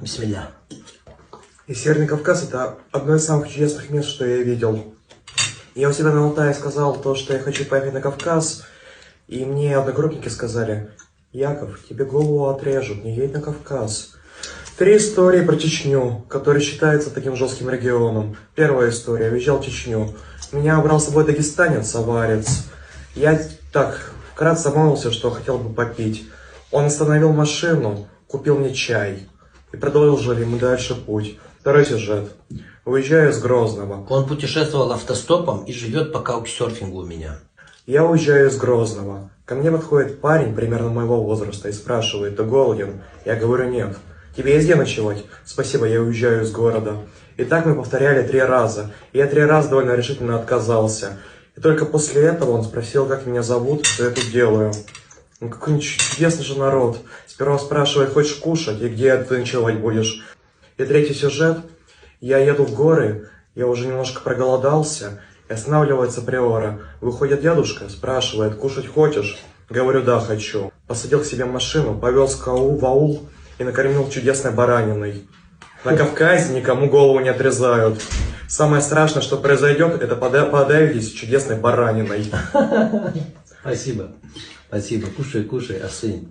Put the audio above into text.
Бисмилля. И Северный Кавказ — это одно из самых чудесных мест, что я видел. Я у себя на Алтае сказал то, что я хочу поехать на Кавказ, и мне одногруппники сказали: Яков, тебе голову отрежут, не едь на Кавказ. 3 истории про Чечню, который считается таким жестким регионом. Первая история. Уезжал в Чечню. Меня брал с собой дагестанец, аварец. Я так вкратце обмолвился, что хотел бы попить. Он остановил машину, купил мне чай. И продолжили мы дальше путь. Второй сюжет. Уезжаю из Грозного. Он путешествовал автостопом и живет по каучсерфингу у меня. Я уезжаю из Грозного. Ко мне подходит парень примерно моего возраста и спрашивает: ты голоден? Я говорю: нет. Тебе есть где ночевать? Спасибо, я уезжаю из города. И так мы повторяли 3 раза. И я 3 раза довольно решительно отказался. И только после этого он спросил, как меня зовут, что я тут делаю. Ну какой чудесный же народ. Сперва спрашивает: хочешь кушать? И где ты ночевать будешь? И третий сюжет. Я еду в горы, я уже немножко проголодался. И останавливается приора. Выходит дедушка, спрашивает: кушать хочешь? Говорю: да, хочу. Посадил к себе в машину, повез в аул и накормил чудесной бараниной. На Кавказе никому голову не отрезают. Самое страшное, что произойдет, это подавитесь чудесной бараниной. Спасибо. Спасибо. Кушай, кушай, Арсений.